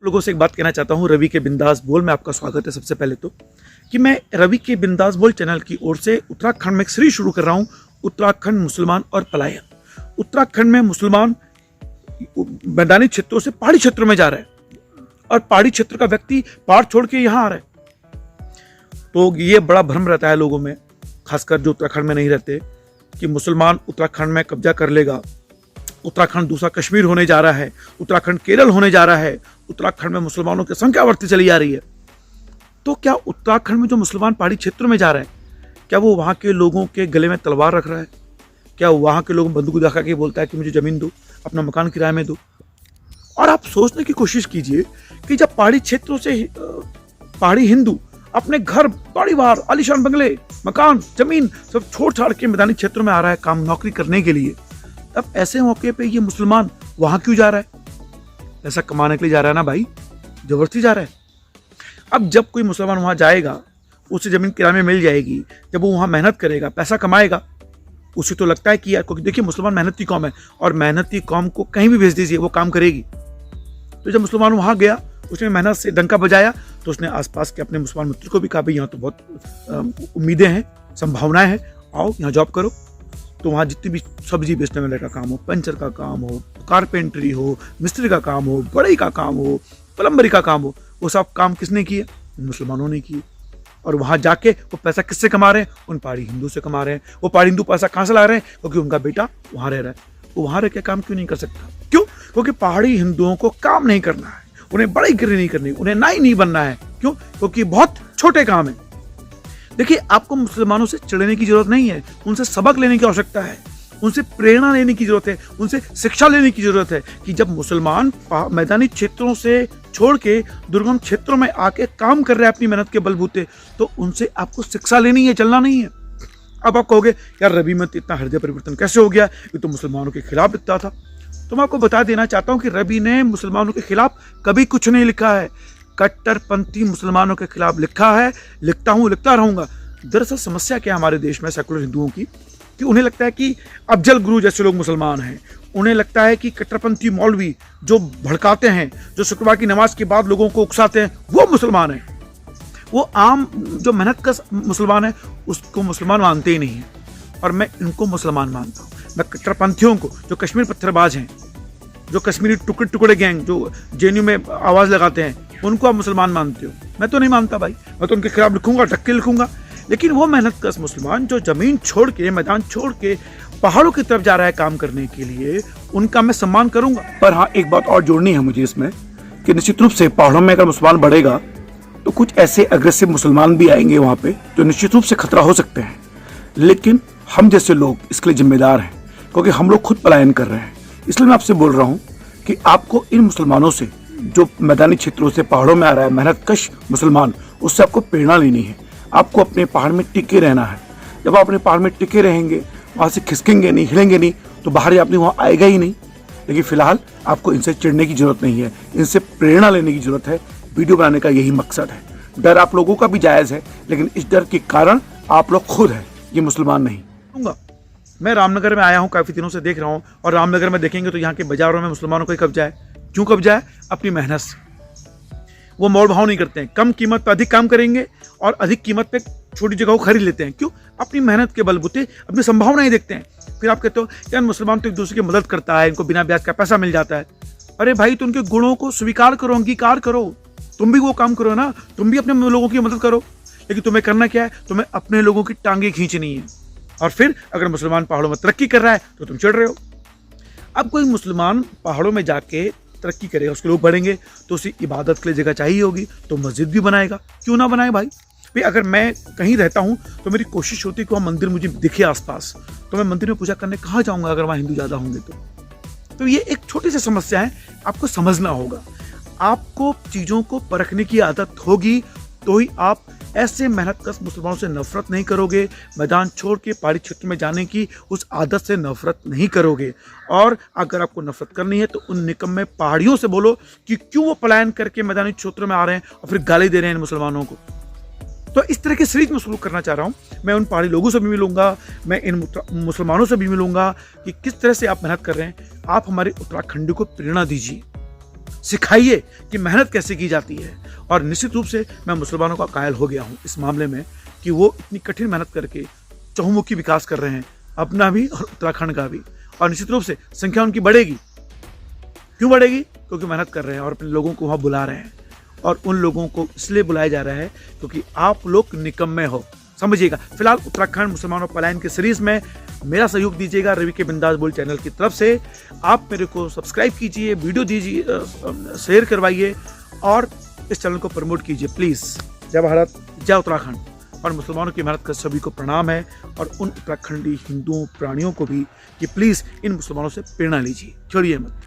लोगों से एक बात कहना चाहता हूँ। रवि के बिंदास बोल में आपका स्वागत है। सबसे पहले तो कि मैं रवि के बिंदास बोल चैनल की ओर से उत्तराखंड में एक सीरीज शुरू कर रहा हूँ, उत्तराखंड मुसलमान और पलायन। उत्तराखंड में मुसलमान मैदानी क्षेत्रों से पहाड़ी क्षेत्रों में जा रहा है और पहाड़ी क्षेत्र का व्यक्ति पहाड़ छोड़ के यहाँ आ रहा है। तो ये बड़ा भ्रम रहता है लोगों में, खासकर जो उत्तराखंड में नहीं रहते, कि मुसलमान उत्तराखंड में कब्जा कर लेगा, उत्तराखंड दूसरा कश्मीर होने जा रहा है, उत्तराखंड केरल होने जा रहा है, उत्तराखंड में मुसलमानों की संख्या बढ़ती चली जा रही है। तो क्या उत्तराखंड में जो मुसलमान पहाड़ी क्षेत्रों में जा रहे हैं, क्या वो वहाँ के लोगों के गले में तलवार रख रहा है? क्या वहाँ के लोग बंदूक दिखा के बोलता है कि मुझे जमीन दो, अपना मकान किराए में दो? और आप सोचने की कोशिश कीजिए कि जब पहाड़ी क्षेत्रों से पहाड़ी हिंदू अपने घर, बाड़ी बार, आलीशान बंगले, मकान, जमीन सब छोड़ छाड़ के मैदानी क्षेत्रों में आ रहा है काम नौकरी करने के लिए, तब ऐसे मौके पे ये मुसलमान वहां क्यों जा रहा है? पैसा कमाने के लिए जा रहा है ना भाई, जबरदस्ती जा रहा है। अब जब कोई मुसलमान वहां जाएगा, उसे जमीन किराए में मिल जाएगी, जब वो वहां मेहनत करेगा, पैसा कमाएगा, उसे तो लगता है कि यार, क्योंकि देखिए मुसलमान मेहनती कौम है और मेहनती कौम को कहीं भी भेज दीजिए वो काम करेगी। तो जब मुसलमान वहां गया, उसने मेहनत से डंका बजाया, तो उसने आसपास के अपने मुसलमान मित्र को भी कहा, भाई यहाँ तो बहुत उम्मीदें हैं, संभावनाएं हैं, आओ यहाँ जॉब करो। तो वहाँ जितनी भी सब्जी बेचने वाले का काम हो, पंचर का काम हो, कारपेंटरी हो, मिस्त्री का काम हो, बढ़ई का काम हो, प्लम्बरी का काम हो, वो सब काम किसने किए? मुसलमानों ने किए। और वहाँ जाके वो पैसा किससे कमा रहे हैं? उन पहाड़ी हिंदू से कमा रहे हैं। वो पहाड़ी हिंदू पैसा कहाँ से ला रहे हैं? क्योंकि उनका बेटा वहाँ रह रहा है। वो वहाँ रह के काम क्यों नहीं कर सकता? क्यों? क्योंकि पहाड़ी हिंदुओं को काम नहीं करना है, उन्हें बड़ाई गिरी नहीं करनी, उन्हें नाई नहीं बनना है। क्यों? क्योंकि बहुत छोटे काम है। देखिए, आपको मुसलमानों से चिढ़ने की जरूरत नहीं है, उनसे सबक लेने की आवश्यकता है, उनसे प्रेरणा लेने की जरूरत है, उनसे शिक्षा लेने की जरूरत है कि जब मुसलमान मैदानी क्षेत्रों से छोड़ के दुर्गम क्षेत्रों में आके काम कर रहे हैं अपनी मेहनत के बलबूते, तो उनसे आपको शिक्षा लेनी है, चलना नहीं है। अब आप कहोगे यार रवि में इतना हृदय परिवर्तन कैसे हो गया, ये तो मुसलमानों के खिलाफ लिखता था। तो मैं आपको बता देना चाहता हूं कि रवि ने मुसलमानों के खिलाफ कभी कुछ नहीं लिखा है, कट्टरपंथी मुसलमानों के खिलाफ लिखा है, लिखता हूं, लिखता रहूंगा। दरअसल समस्या क्या है हमारे देश में सेकुलर हिंदुओं की, कि उन्हें लगता है कि अफजल गुरु जैसे लोग मुसलमान हैं, उन्हें लगता है कि कट्टरपंथी मौलवी जो भड़काते हैं, जो शुक्रवार की नमाज के बाद लोगों को उकसाते हैं, वो मुसलमान हैं। वो आम जो मेहनत का मुसलमान है उसको मुसलमान मानते ही नहीं है, और मैं इनको मुसलमान मानता हूँ। मैं कट्टरपंथियों को, जो कश्मीर पत्थरबाज हैं, जो कश्मीरी टुकड़े टुकड़े गैंग जो जेएनयू में आवाज लगाते हैं, उनको आप मुसलमान मानते हो? मैं तो नहीं मानता भाई, मैं तो उनके खिलाफ लिखूंगा, टक्के लिखूंगा। लेकिन वो मेहनतकश मुसलमान जो जमीन छोड़ के, मैदान छोड़ के पहाड़ों की तरफ जा रहा है काम करने के लिए, उनका मैं सम्मान करूंगा। पर हाँ, एक बात और जोड़नी है मुझे इसमें, कि निश्चित रूप से पहाड़ों में अगर मुसलमान बढ़ेगा तो कुछ ऐसे अग्रेसिव मुसलमान भी आएंगे वहां पे, जो निश्चित रूप से खतरा हो सकते हैं। लेकिन हम जैसे लोग इसके लिए जिम्मेदार हैं, क्योंकि हम लोग खुद पलायन कर रहे हैं। इसलिए मैं आपसे बोल रहा हूँ कि आपको इन मुसलमानों से, जो मैदानी क्षेत्रों से पहाड़ों में आ रहा है, मेहनतकश मुसलमान, उससे आपको प्रेरणा लेनी है। आपको अपने पहाड़ में टिके रहना है। जब आप अपने पहाड़ में टिके रहेंगे, वहाँ से खिसकेंगे नहीं, हिलेंगे नहीं, तो बाहर आपने वहाँ आएगा ही नहीं। लेकिन फिलहाल आपको इनसे चिढ़ने की जरूरत नहीं है, इनसे प्रेरणा लेने की जरूरत है। वीडियो बनाने का यही मकसद है। डर आप लोगों का भी जायज़ है, लेकिन इस डर के कारण आप लोग खुद हैं, ये मुसलमान नहीं। मैं रामनगर में आया हूँ, काफ़ी दिनों से देख रहा हूँ, और रामनगर में देखेंगे तो यहाँ के बाजारों में मुसलमानों का ही कब्जा है। क्यों कब्जा है? अपनी मेहनत से। वो मोल भाव नहीं करते हैं, कम कीमत पर अधिक काम करेंगे और अधिक कीमत पे छोटी जगह को खरीद लेते हैं। क्यों? अपनी मेहनत के बलबूते अपनी संभावनाएं देखते हैं। फिर आप कहते हो यार मुसलमान तो एक दूसरे की मदद करता है, इनको बिना ब्याज का पैसा मिल जाता है। अरे भाई, तो उनके गुणों को स्वीकार करो, अंगीकार करो, तुम भी वो काम करो ना, तुम भी अपने लोगों की मदद करो। लेकिन तुम्हें करना क्या है? तुम्हें अपने लोगों की टांगे खींचनी है। और फिर अगर मुसलमान पहाड़ों में तरक्की कर रहा है तो तुम चिढ़ रहे हो। अब कोई मुसलमान पहाड़ों में जाके तरक्की करेगा, उसके लोग बढ़ेंगे, तो उसे इबादत के लिए जगह चाहिए होगी, तो मस्जिद भी बनाएगा। क्यों ना बनाए भाई? अगर मैं कहीं रहता हूँ तो मेरी कोशिश होती है कि वहाँ मंदिर मुझे दिखे आसपास, तो मैं मंदिर में पूजा करने कहाँ जाऊँगा अगर वहाँ हिंदू ज़्यादा होंगे तो ये एक छोटी सी समस्या है, आपको समझना होगा। आपको चीज़ों को परखने की आदत होगी तो ही आप ऐसे मेहनतकश मुसलमानों से नफरत नहीं करोगे, मैदान छोड़ के पहाड़ी क्षेत्र में जाने की उस आदत से नफरत नहीं करोगे। और अगर आपको नफरत करनी है तो उन निकम्मे पहाड़ियों से बोलो कि क्यों वो पलायन करके मैदानी क्षेत्रों में आ रहे हैं और फिर गाली दे रहे हैं इन मुसलमानों को। तो इस तरह की सीरीज में शुरू करना चाह रहा हूँ। मैं उन पहाड़ी लोगों से भी मिलूंगा, मैं इन मुसलमानों से भी मिलूंगा कि किस तरह से आप मेहनत कर रहे हैं। आप हमारे उत्तराखंडी को प्रेरणा दीजिए, सिखाइए कि मेहनत कैसे की जाती है। और निश्चित रूप से मैं मुसलमानों का कायल हो गया हूँ इस मामले में कि वो इतनी कठिन मेहनत करके चहुमुखी विकास कर रहे हैं, अपना भी और उत्तराखंड का भी। और निश्चित रूप से संख्या उनकी बढ़ेगी। क्यों बढ़ेगी? क्योंकि मेहनत कर रहे हैं और अपने लोगों को वहाँ बुला रहे हैं। और उन लोगों को इसलिए बुलाया जा रहा है क्योंकि आप लोग निकम्मे हो, समझिएगा। फिलहाल उत्तराखंड मुसलमानों पलायन की सीरीज में मेरा सहयोग दीजिएगा रवि के बिंदास बोल चैनल की तरफ से। आप मेरे को सब्सक्राइब कीजिए, वीडियो दीजिए, शेयर करवाइए और इस चैनल को प्रमोट कीजिए प्लीज़। जय भारत, जय उत्तराखंड। और मुसलमानों की मेहनत का सभी को प्रणाम है, और उन उत्तराखंडी हिंदुओं प्राणियों को भी कि प्लीज़ इन मुसलमानों से प्रेरणा लीजिए, छोड़िए मत।